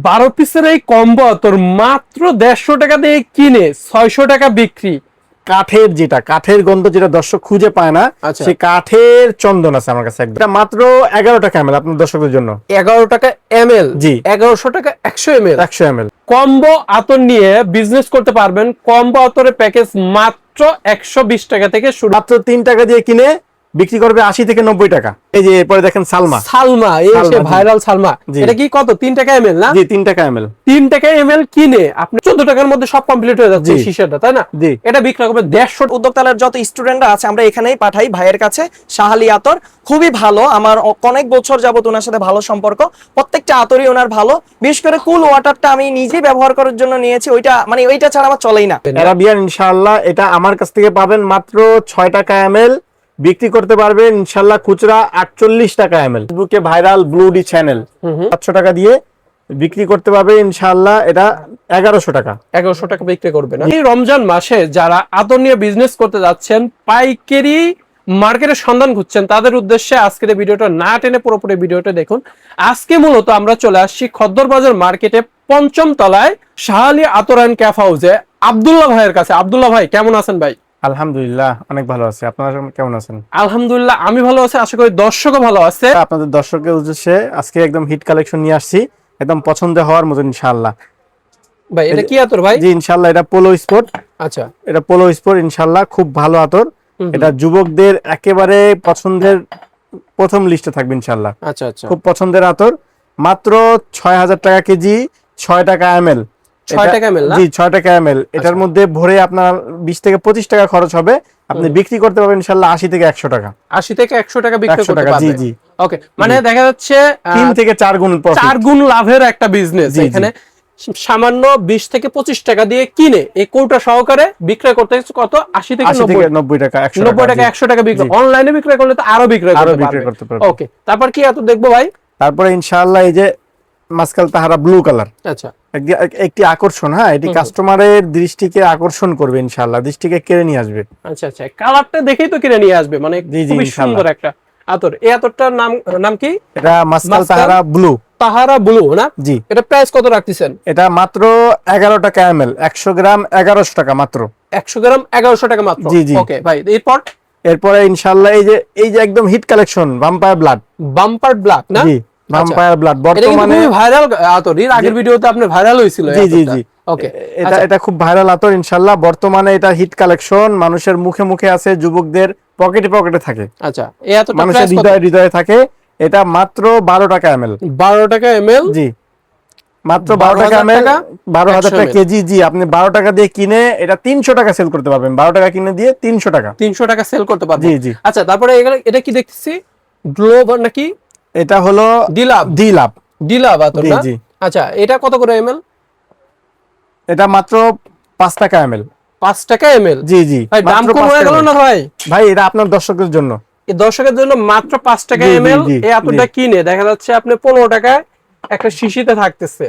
12 পিসের এই কম্বো তোর মাত্র 150 টাকা দিয়ে কিনে 600 টাকা বিক্রি। কাঠের যেটা কাঠের গন্ধ যেটা দর্শক খুঁজে পায় না, সেই কাঠের চন্দন আছে আমার কাছে একদম। এটা মাত্র 11 টাকা এমএল আপনার দর্শকদের জন্য। 11 টাকা এমএল? জি 1100 টাকা 100 এমএল। 100 এমএল কম্বো আতর নিয়ে বিজনেস করতে পারবেন। কম্বো আতরের প্যাকেজ মাত্র 120 টাকা থেকে শুরু। মাত্র 3 টাকা দিয়ে কিনে বিক্রি করবে 80 থেকে 90 টাকা। এই যে এরপরে দেখেন সালমা, সালমা এই সে ভাইরাল সালমা। এটা কি কত? 3 টাকা এমএল না? জি 3 টাকা এমএল। 3 টাকা এমএল কিনে আপনি 14 টাকার মধ্যে সব কমপ্লিট হয়ে যাচ্ছে শিশাটা, তাই না? জি। এটা বিক্রি করবে 150। উদ্যোক্তাদের যত স্টুডেন্টরা আছে আমরা এখানেই পাঠাই ভাইয়ের কাছে। শাহালি আতর খুবই ভালো, আমার অনেক বছর যাবত ওনার সাথে ভালো সম্পর্ক। প্রত্যেকটা আতরই ওনার ভালো। বিশেষ করে কুল ওয়াটারটা আমি নিজেই ব্যবহার করার জন্য নিয়েছি। ওইটা মানে ওইটা ছাড়া আমার চলেই না। অ্যারাবিয়ান ইনশাআল্লাহ এটা আমার কাছ থেকে পাবেন মাত্র 6 টাকা এমএল, বিক্রি করতে পারবেন ইনশাআল্লাহ খুচরা 48 টাকা এমএল। ফেসবুকে ভাইরাল ব্লুডি চ্যানেল 700 টাকা দিয়ে বিক্রি করতে পারবে ইনশাআল্লাহ। এটা 1100 টাকা। 1100 টাকা বিক্রি করবে না। এই রমজান মাসে যারা আতর নিয়ে বিজনেস করতে যাচ্ছেন, পাইকারি মার্কেটের সন্ধান খুঁজছেন, তাদের উদ্দেশ্যে আজকের এই ভিডিওটা না টেনে পুরোপুরি ভিডিওটা দেখুন। আজকে মূলত আমরা চলে আসছি খদ্দর বাজার মার্কেটে 5ম তলায় শাহালি আতর এন্ড ক্যাফ হাউসে আব্দুল্লাহ ভাইয়ের কাছে। আব্দুল্লাহ ভাই কেমন আছেন ভাই? আলহামদুলিল্লাহ অনেক ভালো আছি। আপনারা কেমন আছেন? আলহামদুলিল্লাহ আমি ভালো আছি, আশা করি দর্শকও ভালো আছে। আপনাদের দর্শকের উদ্দেশ্যে আজকে একদম হিট কালেকশন নিয়ে আসছি, একদম পছন্দ হওয়ার মতো ইনশাআল্লাহ। ভাই এটা কি আতর ভাই? জি ইনশাআল্লাহ এটা পোলো স্পোর্ট। আচ্ছা এটা পোলো স্পোর্ট ইনশাআল্লাহ, খুব ভালো আতর। এটা যুবকদের একেবারে পছন্দের প্রথম লিস্টে থাকবে ইনশাআল্লাহ। আচ্ছা আচ্ছা, খুব পছন্দের আতর। মাত্র 6000 টাকা কেজি, 6 টাকা এমএল। 6 টাকা এমএল না? জি 6 টাকা এমএল। এটার মধ্যে ভরে আপনার 20 থেকে 25 টাকা খরচ হবে। আপনি বিক্রি করতে পারবেন ইনশাআল্লাহ 80 থেকে 100 টাকা। 80 থেকে 100 টাকা বিক্রি করতে পারবেন। জি জি ওকে, মানে দেখা যাচ্ছে 3 থেকে 4 গুণ প্রফিট, 4 গুণ লাভের একটা বিজনেস। এখানে সামান্য 20 থেকে 25 টাকা দিয়ে কিনে এই কৌটা সহকারে বিক্রয় করতে কত? 80 থেকে 90 টাকা, 90 টাকা 100 টাকা বিক্রি। অনলাইনে বিক্রয় করলে তো আরো বিক্রয় করতে পারবে। ওকে, তারপর কি এত দেখবো ভাই? তারপরে ইনশাআল্লাহ এই যে মাসকাল তাহারা ব্লু কালার। আচ্ছা, একটি আকর্ষণ। হ্যাঁ, এটি কাস্টমারের দৃষ্টিকে আকর্ষণ করবে ইনশাআল্লাহ, দৃষ্টিকে কেড়ে নিয়ে আসবে। আচ্ছা আচ্ছা, কালারটা দেখেই তো কিনে নিয়ে আসবে, মানে খুবই সুন্দর একটা আতর। এই আতরটার নাম কি? এটা মাসকাল তাহারা ব্লু। তাহারা ব্লু না? জি। এটা প্রাইস কত রাখতেছেন? এটা মাত্র 11 টাকা এমএল, 100 গ্রাম 1100 টাকা মাত্র। 100 গ্রাম 1100 টাকা মাত্র। জি জি। ওকে ভাই, এরপরে ইনশাআল্লাহ এই যে একদম hit collection vampire blood. Bumper black না? জি ভাম্পায়ার ব্লাড বর্তমানে ভাইরাল আতর। এর আগের ভিডিওতে আপনি ভাইরাল হয়েছিল। জি জি জি। ওকে, এটা খুব ভাইরাল আতর ইনশাআল্লাহ। বর্তমানে এটা হিট কালেকশন, মানুষের মুখে মুখে আছে, যুবকদের পকেটে পকেটে থাকে। আচ্ছা, এই আতরটা মানুষের হৃদয়ে থাকে। এটা মাত্র 12 টাকা এমএল। 12 টাকা এমএল? জি মাত্র 12 টাকা এমএল, 12000 টাকা কেজি। জি, আপনি 12 টাকা দিয়ে কিনে এটা 300 টাকা সেল করতে পারবেন। 12 টাকা কিনে দিয়ে 300 টাকা 300 টাকা সেল করতে পারবেন। জি জি। আচ্ছা, তারপরে এটা কি দেখতেছি? গ্লোব নাকি? এটা হলো ডিলাপ আতর না? জি। আচ্ছা, এটা কত করে এমএল? এটা মাত্র 5 টাকা এমএল। 5 টাকা এমএল? জি জি। ভাই দাম কম হয়ে গেল না ভাই? ভাই এটা আপনার দর্শকদের জন্য, এই দর্শকের জন্য মাত্র 5 টাকা এমএল। এই আতরটা কিনে দেখা যাচ্ছে আপনি 15 টাকায় একটা শিশিতে থাকতেছে।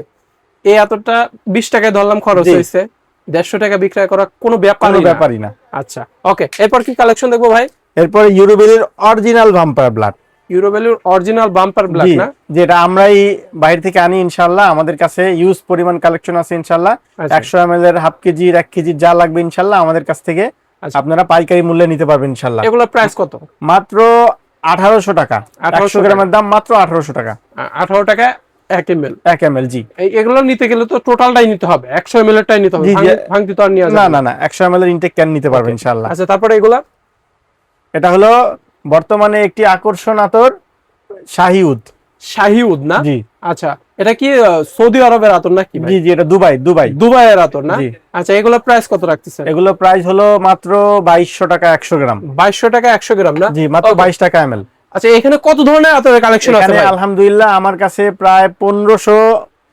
এই আতরটা 20 টাকায় ধরলাম খরচ হয়েছে, 150 টাকা বিক্রয় করা কোনো ব্যাপারই না। আচ্ছা ওকে, এরপর কি কালেকশন দেখবো ভাই? এরপর ইউরোভ্যালির অরিজিনাল ভাম্পায়ার ব্লাড। ইউরোভ্যালির অরিজিনাল বাম্পার ব্ল্যাক না? যেটা আমরাই বাইরে থেকে আনি ইনশাআল্লাহ। আমাদের কাছে ইউজ পরিমাণ কালেকশন আছে ইনশাআল্লাহ। 100 ml এর, হাফ কেজি, 1 কেজি যা লাগবে ইনশাআল্লাহ আমাদের কাছ থেকে আপনারা পাইকারি মূল্যে নিতে পারবেন ইনশাআল্লাহ। এগুলোর প্রাইস কত? মাত্র 1800 টাকা। 100 গ্রামের দাম মাত্র 1800 টাকা। 18 টাকা 1 ml? 1 ml জি। এগুলো নিতে গেলে তো টোটালটাই নিতে হবে, 100 ml এরটাই নিতে হবে, ভাঙতি তো আর নিয়ে যাবে না 100 ml এর ইনটেক ক্যান নিতে পারবেন ইনশাআল্লাহ। আচ্ছা, তারপরে এগুলা? এটা হলো বর্তমানে একটি আকর্ষণ আতর, শাহিউদ না? জি। আচ্ছা, এটা কি সৌদি আরবের আতর নাকি ভাই? জি জি, এটা দুবাইয়ের আতর না? আচ্ছা, এগুলো প্রাইস কত রাখতেছেন? এগুলো প্রাইস হলো মাত্র 2200 টাকা 100 গ্রাম। 2200 টাকা 100 গ্রাম না? জি, মাত্র 22 টাকা এমএল। আচ্ছা, এখানে কত ধরনের আতরের কালেকশন আছে ভাই? আলহামদুলিল্লাহ আমার কাছে প্রায় 1500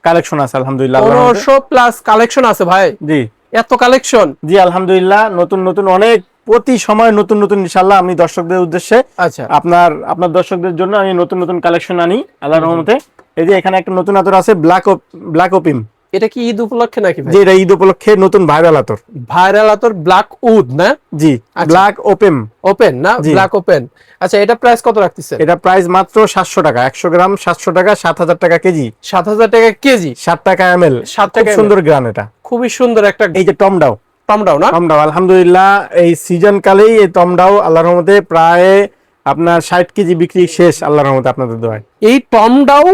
কালেকশন আছে আলহামদুলিল্লাহ। 1500 প্লাস কালেকশন আছে ভাই? জি। এত কালেকশন? জি আলহামদুলিল্লাহ, নতুন অনেক, প্রতি সময় নতুন ইনশাআল্লাহ আমি দর্শকদের উদ্দেশ্যে, আচ্ছা আপনার দর্শকদের জন্য আমি নতুন কালেকশন আনি আল্লাহর রহমতে। এই যে এখানে একটা নতুন আতর আছে, ব্ল্যাক ওপিম। এটা কি ঈদ উপলক্ষে নাকি ভাই? যে এটা ঈদ উপলক্ষে নতুন ভাইরাল আতর। ভাইরাল আতর ব্ল্যাক উড না? জি, ব্ল্যাক ওপেন। ওপেন না, ব্ল্যাক ওপেন। আচ্ছা, এটা প্রাইস কত রাখতেছেন? এটা প্রাইস মাত্র 700 টাকা, 100 গ্রাম 700 টাকা, 7000 টাকা কেজি। 7000 টাকা কেজি, 7 টাকা ml, 7 খুব টাকা সুন্দর গ্রান এটা। খুবই সুন্দর একটা। এই যে টমডাও, টমডাও না? টমডাও আলহামদুলিল্লাহ এই সিজন কালেই এই টমডাও আল্লাহর রহমতে প্রায় আপনার 60 কেজি বিক্রি শেষ আল্লাহর রহমতে, আপনাদের দোয়ায়। এই টমডাও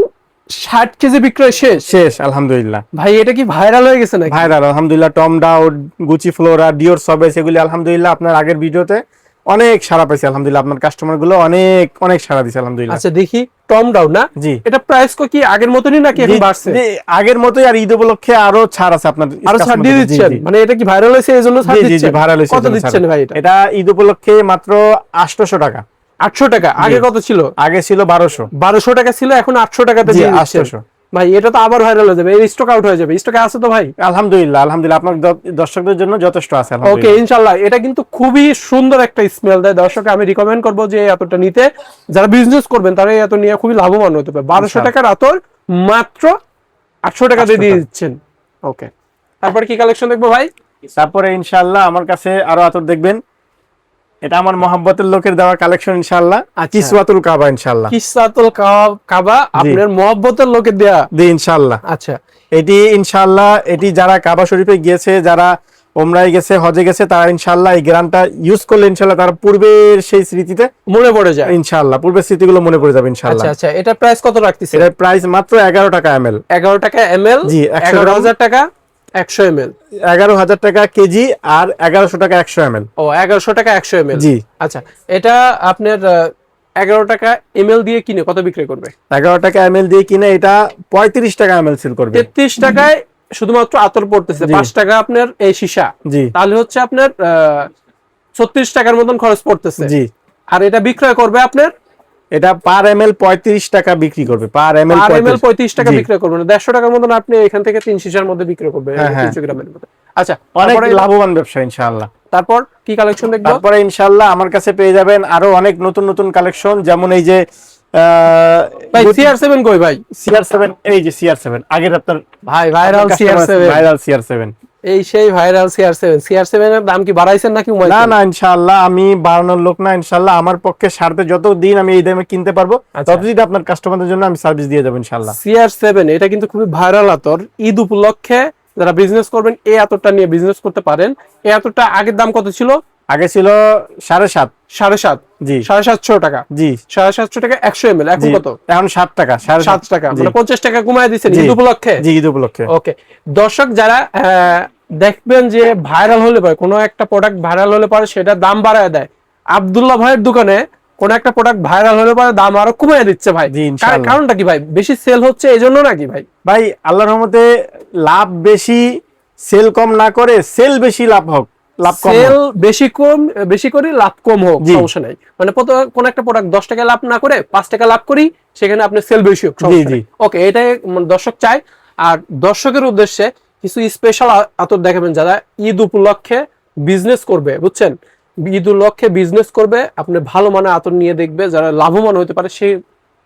60 কেজি বিক্রয় শেষ আলহামদুলিল্লাহ। ভাই এটা কি ভাইরাল হয়ে গেছে নাকি? ভাইরাল আলহামদুলিল্লাহ। টমডাও, গুচি ফ্লোরা, ডিওর সবেস, এগুলি আলহামদুলিল্লাহ আপনার আগের ভিডিওতে অনেক সাড়া পাইছে আলহামদুলিল্লাহ। আপনার কাস্টমার গুলো অনেক অনেক সাড়া দিছে আলহামদুলিল্লাহ। আচ্ছা দেখি টমডাও না? জি। এটা প্রাইস কি আগের মতই নাকি এখন বাড়ছে? জি, আগের মতোই। আর ঈদ উপলক্ষে আরো ছাড় আছে আপনার, আরো ছাড় দিয়ে দিচ্ছেন? মানে এটা কি ভাইরাল হয়েছে এইজন্য ছাড় দিচ্ছেন? ভাইরাল হয়েছে। কত দিচ্ছেন ভাই এটা? এটা ঈদ উপলক্ষে মাত্র 800 টাকা। 800 টাকা? আগে কত ছিল? আগে ছিল 1200। 1200 টাকা ছিল, এখন 800 টাকাতে দিয়ে দিচ্ছেন। 800। ভাই এটা তো আবার ভাইরাল হয়ে যাবে, এই স্টক আউট হয়ে যাবে। স্টকে আছে তো ভাই? আলহামদুলিল্লাহ আলহামদুলিল্লাহ, আপনার দর্শকদের জন্য যথেষ্ট আছে ওকে আলহামদুলিল্লাহ। ইনশাআল্লাহ। এটা কিন্তু খুবই সুন্দর একটা স্মেল দেয় দর্শক, আমি রিকমেন্ড করব যে এতটা নিতে। যারা বিজনেস করবেন তারা এত নিয়ে খুবই লাভবান হতে পারে। 1200 টাকার আতর মাত্র 800 টাকাতে দিয়ে দিচ্ছেন। ওকে, তারপর কি কালেকশন দেখবো ভাই? তারপরে ইনশাআল্লাহ আমার কাছে আরো আতর দেখবেন। এটা আমার মহব্বতের লোকের দেওয়া কালেকশন ইনশাআল্লাহ। কিসওয়াতুল কাবা ইনশাআল্লাহ। কিসওয়াতুল কাবা আপনার মহব্বতের লোকের দেয়া ইনশাআল্লাহ। আচ্ছা, এটি ইনশাআল্লাহ, এটি যারা কাবা শরীফে গিয়েছে, যারা ওমরায় গেছে, হজে গেছে, তারা ইনশাআল্লাহ এই গ্রামটা ইউজ করলে ইনশাআল্লাহ তার পূর্বের সেই স্মৃতিতে মনে পড়ে যায় ইনশাআল্লাহ, পূর্বের স্মৃতিগুলো মনে পড়ে যাবে ইনশাআল্লাহ। আচ্ছা আচ্ছা, এটা প্রাইস কত রাখতেছে? এটার প্রাইস মাত্র 11 টাকা ml। 11 টাকা ml? জি, 11000 টাকা 100 ml। 11000 টাকা কেজি আর 1100 টাকা 100 ml। ও 1100 টাকা 100 ml। জি। আচ্ছা, এটা আপনার 11 টাকা ml দিয়ে কিনে কত বিক্রি করবে? 11 টাকা ml দিয়ে কিনে এটা 35 টাকা ml সেল করবে। 33 টাকায় শুধুমাত্র আতর পড়তেছে, 5 টাকা আপনার এই সীসা। জি। তাহলে হচ্ছে আপনার 36 টাকার মতন খরচ পড়তেছে। জি। আর এটা বিক্রয় করবে আপনার, এটা পার ml 35 টাকা বিক্রি করবে। পার ml 35 টাকা বিক্রয় করবে না, 150 টাকার মতন আপনি এখান থেকে 3 সীসার মধ্যে বিক্রয় করবে 300 গ্রামের মধ্যে। আচ্ছা, অনেক লাভবান ব্যবসা ইনশাআল্লাহ। তারপর কি কালেকশন দেখবো? তারপরে ইনশাআল্লাহ আমার কাছে পেয়ে যাবেন আরো অনেক নতুন নতুন কালেকশন, যেমন এই যে ভাই CR7 কই ভাই? CR7, এই যে CR7 আগের আপনার ভাই ভাইরাল CR7, ভাইরাল CR7, এই সেই ভাইরাল CR7 এর দাম কি বাড়াইছেন নাকি কমাইছেন? না না ইনশাআল্লাহ আমি বাড়ানোর লোক না ইনশাআল্লাহ। আমার পক্ষে সারতে যতদিন আমি এই দামে কিনতে পারবো ততদিন আপনার কাস্টমারদের জন্য আমি সার্ভিস দিয়ে যাব ইনশাআল্লাহ। CR7 এটা কিন্তু খুবই ভাইরাল আতর। ঈদ উপলক্ষে যারা বিজনেস করবেন এই আতরটা নিয়ে বিজনেস করতে পারেন। এই আতরটা আগের দাম কত ছিল? আগে ছিল 7.5। 7.5? জি। 750 টাকা? জি। 750 টাকা 100 ml। এখন কত? এখন 7 টাকা, 7 টাকা, মানে 50 টাকা কমায় দিয়েছেন ঈদ উপলক্ষে। জি, ঈদ উপলক্ষে। ওকে, দর্শক যারা দেখবেন যে ভাইরাল হলে পরে কোনো একটা প্রোডাক্ট ভাইরাল হলে পরে সেটা দাম বাড়ায় দেয়, আব্দুল্লাহ ভাইয়ের দোকানে কোন একটা প্রোডাক্ট ভাইরাল হলে পরে দাম আরো কমিয়ে দিচ্ছে ভাই। কারণটা কি ভাই? বেশি সেল হচ্ছে এইজন্য নাকি ভাই? ভাই আল্লাহর রহমতে লাভ বেশি, সেল কম না করে সেল বেশি, লাভ হোক, লাভ কম, সেল বেশি করি লাভ কম হোক, সমস্যা নাই। মানে কোন একটা প্রোডাক্ট 10 টাকা লাভ না করে 5 টাকা লাভ করি, সেখানে আপনি সেল বেশি হোক, সমস্যা নাই। ওকে, এটাই দর্শক চায়। আর দর্শকের উদ্দেশ্যে কিছু স্পেশাল আতর দেখাবেন যারা ঈদ উপলক্ষে বিজনেস করবে, বুঝছেন? ঈদ উপলক্ষে বিজনেস করবে, আপনি ভালো মানের আতর নিয়ে দেখবে যারা লাভবান হতে পারে, সেই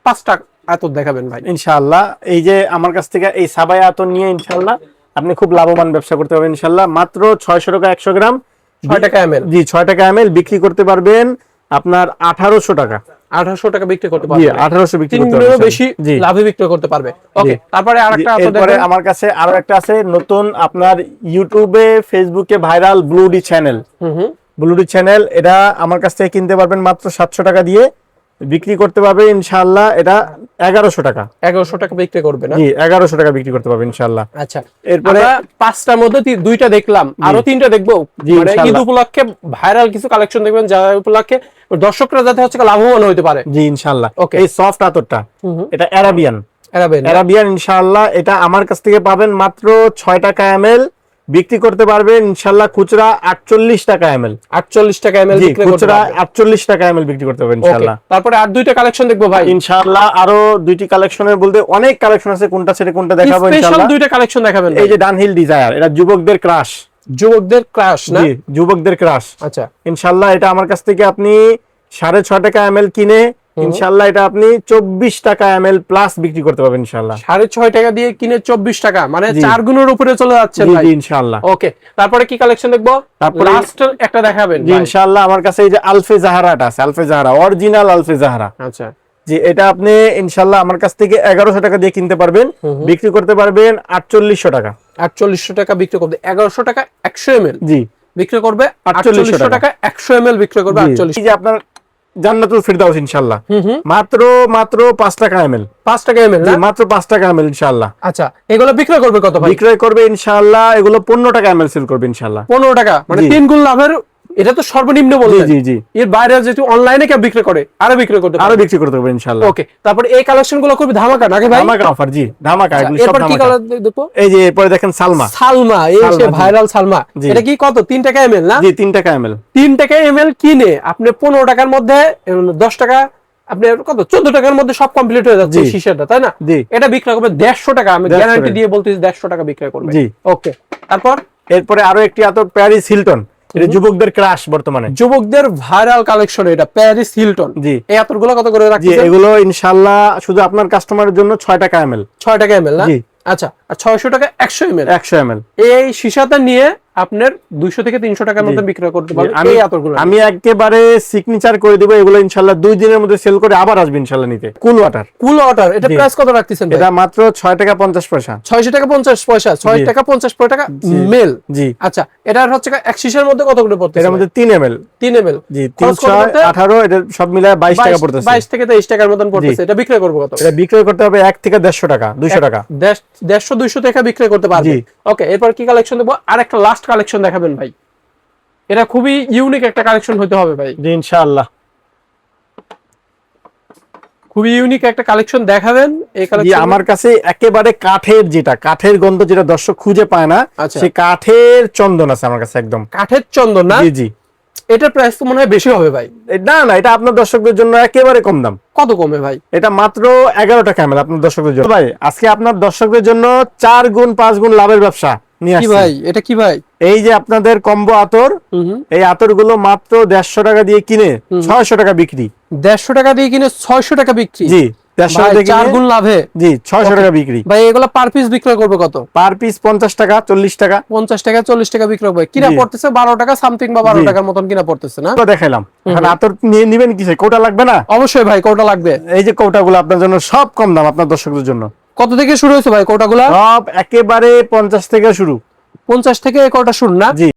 5টা আতর দেখাবেন ভাই ইনশাআল্লাহ। এই যে আমার কাছ থেকে এই সাবায়া আতর নিয়ে ইনশাআল্লাহ আপনি খুব লাভবান ব্যবসা করতে পারবেন ইনশাআল্লাহ। মাত্র 600 টাকা 100 গ্রাম, 6 টাকা ml। জি, 6 টাকা ml বিক্রি করতে পারবেন আপনার 1800 টাকা। 1800 টাকা বিক্রি করতে পারবে। জি, 1800 বিক্রি করতে পারবে, বেশি লাভে বিক্রি করতে পারবে। ওকে, তারপরে আরেকটা আতর দেখেন। এরপরে আমার কাছে আরো একটা আছে নতুন, আপনার ইউটিউবে ফেসবুকে ভাইরাল ব্লুডি চ্যানেল। ব্লুডি চ্যানেল এটা আমার কাছ থেকে কিনতে পারবেন মাত্র 700 টাকা দিয়ে, বিক্রি করতে পারবে ইনশাআল্লাহ এটা 1100 টাকা। 1100 টাকা বিক্রি করবে না? জি, 1100 টাকা বিক্রি করতে পারবে ইনশাআল্লাহ। আচ্ছা, এরপরে 5টার মধ্যে 2টা দেখলাম, আরো 3টা দেখবো। মানে ঈদ উপলক্ষে ভাইরাল কিছু কালেকশন দেখবেন যারা উপলক্ষে দর্শকরা যাতে হচ্ছে লাভবান হতে পারে। জি ইনশাআল্লাহ। ওকে, এই সফট আতরটা এটা অ্যারাবিয়ান ইনশাআল্লাহ এটা আমার কাছ থেকে পাবেন মাত্র 6 টাকা ml, বিক্রি করতে পারবেন ইনশাআল্লাহ খুচরা 48 টাকা ml। 48 টাকা ml বিক্রি করতে খুচরা পারবেন, 48 টাকা ml বিক্রি করতে পারবেন ইনশাআল্লাহ। তারপরে আর 2টা কালেকশন দেখবো ভাই ইনশাআল্লাহ। আরো 2টি কালেকশনের বলতে অনেক কালেকশন আছে, কোনটা ছেড়ে কোনটা দেখাবো ইনশাআল্লাহ। স্পেশাল 2টা কালেকশন দেখাবেন। এই যে ডানহিল ডিজায়ার, এটা যুবকদের ক্রাশ। যুবকদের ক্রাশ না? জি, যুবকদের ক্রাশ। আচ্ছা, ইনশাআল্লাহ এটা আমার কাছ থেকে আপনি 6.5 টাকা ml কিনে ইনশাল্লাহ এটা আপনি 24 টাকা ml প্লাস বিক্রি করতে পারবেন ইনশাল্লাহ। 6.5 টাকা দিয়ে কিনে 24 টাকা, মানে জি। 4 গুণের উপরে চলে যাচ্ছেন জি ভাই। জি ইনশাল্লাহ। ওকে, তারপরে কি কালেকশন দেখবো? তারপরে লাস্ট একটা দেখাবেন জি ভাই। ইনশাল্লাহ আমার কাছে এই যে আলফে জাহারাটা আছে, আলফে জাহারা অরিজিনাল আলফে জাহারা। আচ্ছা, জি এটা আপনি ইনশাল্লাহ আমার কাছ থেকে 1100 টাকা দিয়ে কিনতে পারবেন, বিক্রি করতে পারবেন 4800 টাকা। 4800 টাকা বিক্রি করবে, 1100 টাকা 100 ml জি বিক্রি করবে, 4800 টাকা 100 ml বিক্রি করবে, জি। 48। এই যে আপনার জান্নাতুল ফিরদাউস ইনশাল্লাহ মাত্র 5 টাকা ml। 5 টাকা ml জি না? মাত্র 5 টাকা ml ইনশাল্লাহ। আচ্ছা, এগুলো বিক্রি করবে কত ভাই? বিক্রয় করবে ইনশাআল্লাহ এগুলো 15 টাকা ml সেল করবে ইনশাআল্লাহ। 15 টাকা, মানে জি। 3 গুণ লাভের। এটা তো সর্বনিম্ন জি বলছেন। জি জি এর বাইরে যেহেতু অনলাইনে কেউ বিক্রি করে, আরো বিক্রি করতে আরো পারে। বিক্রি করতে পারবে ইনশাআল্লাহ। ওকে, তারপরে এই কালেকশন গুলো খুবই ধামাকা নাকি ভাই? ধামাকা অফার, জি ধামাকা, আচ্ছা, এগুলো সব এরপর কি ধামাকা। কালার দেখবো? এই যে এরপরে দেখেন সালমা। সালমা, এই সে সালমা, জি। ভাইরাল সালমা। জি। এটা কি কত? 3 টাকা ml না? জি 3 টাকা ml। 3 টাকা ml কিনে আপনি 15 টাকার মধ্যে 10 টাকা, আপনি কত 14 টাকার মধ্যে সব কমপ্লিট হয়ে যাচ্ছে জি। এই শিশাটা, তাই না? জি। এটা বিক্রি করবে 150 টাকা, আমি 150 গ্যারান্টি টাকা। দিয়ে বলতেছি 150 টাকা বিক্রি করবে। জি। ওকে, তারপর এরপরে আরো একটি আতর প্যারিস হিলটন, এটা যুবকদের ক্রাশ বর্তমানে। যুবকদের ভাইরাল কালেকশন, এটা প্যারিস হিলটন। জি। এই আতরগুলো কত করে জি রাখছেন? এগুলো ইনশাআল্লাহ শুধু আপনার কাস্টমারের জন্য 6 টাকা ml। 6 টাকা ml না? জি। আচ্ছা, আর 600 টাকা 100 ml। 100 ml। এই শিশাটা নিয়ে আপনার 200 থেকে 300 টাকার মধ্যে বিক্রি করতে পারবেন এই আতরগুলো। আমি একেবারে সিগনেচার করে দিব, এগুলো ইনশাআল্লাহ 2 দিনের মধ্যে সেল করে আবার আসবে ইনশাআল্লাহ নিতে। কুল ওয়াটার, কুল ওয়াটার, এটা জি। প্রাইস কত রাখতেছেন ভাই? এটা মাত্র 6 টাকা 50 পয়সা। 600 টাকা 50 পয়সা, 6 জি। টাকা 50 টাকা জি। মেল। জি আচ্ছা, এটার হচ্ছে এক শিশার মধ্যে কত করে পড়তেছে? এর মধ্যে 3 ml। 3 ml। জি খরচ কত পড়তে? 318, এটা সব মিলায় 22 টাকা পড়তেছে। 22 থেকে 23 টাকার মতন পড়তেছে। এটা বিক্রি করব কত? এটা বিক্রয় করতে হবে 1 থেকে 150 টাকা, 200 টাকা। 150 200 টাকা বিক্রি করতে পারবে। জি। ওকে, এরপর কি কালেকশন দেবো? আর একটা লাস্ট কালেকশন দেখাবেন ভাই। এটা খুবই ইউনিক একটা কালেকশন হতে হবে ভাই। জি ইনশাআল্লাহ। খুবই ইউনিক একটা কালেকশন দেখাবেন। এই জি কালেকশন আমার কাছে একেবারে কাঠের, যেটা কাঠের গন্ধ যেটা দর্শক খুঁজে পায় না, আচ্ছা। সেই কাঠের চন্দন আছে আমার কাছে একদম। কাঠের চন্দন না? জি জি। এটার প্রাইস তো মনে হয় বেশি হবে ভাই। না না, এটা আপনার দর্শকদের জন্য একেবারে কম দাম। কত কমে ভাই? এটা মাত্র 11 টাকা ml আপনার দর্শকদের জন্য। ভাই আজকে আপনার দর্শকদের জন্য 4 গুণ 5 গুণ লাভের ব্যবসা নিয়ে কি আসছি। ভাই, এটা কি ভাই? এই যে আপনাদের কম্বো আতর, এই আতরগুলো মাত্র 150 টাকা দিয়ে কিনে 600 টাকা বিক্রি। 150 টাকা দিয়ে কিনে 600 টাকা বিক্রি। জি 150 ভাই, টাকা দিয়ে 4 কিনে, গুণ লাভে। জি 600 টাকা বিক্রি। ভাই এগুলা পার পিস বিক্রয় করবে কত? পার পিস 50 টাকা 40 টাকা। 50 টাকা 40 টাকা বিক্রয় হবে। কিনা জি। পড়তেছে 12 টাকা সামথিং বা 12 জি। টাকার মতন কিনা পড়তেছে না? তো দেখাইলাম, এখন আতর নিয়ে নিবেন কিসে? কোটা লাগবে না? অবশ্যই ভাই, কোটা লাগবে। এই যে কোটাগুলো আপনার জন্য সব কম দাম আপনার দর্শকদের জন্য। কত থেকে শুরু হয়েছে ভাই কোটাগুলা? সব একেবারে 50 থেকে শুরু। 50 থেকে এই কোটা শুরু না? জি।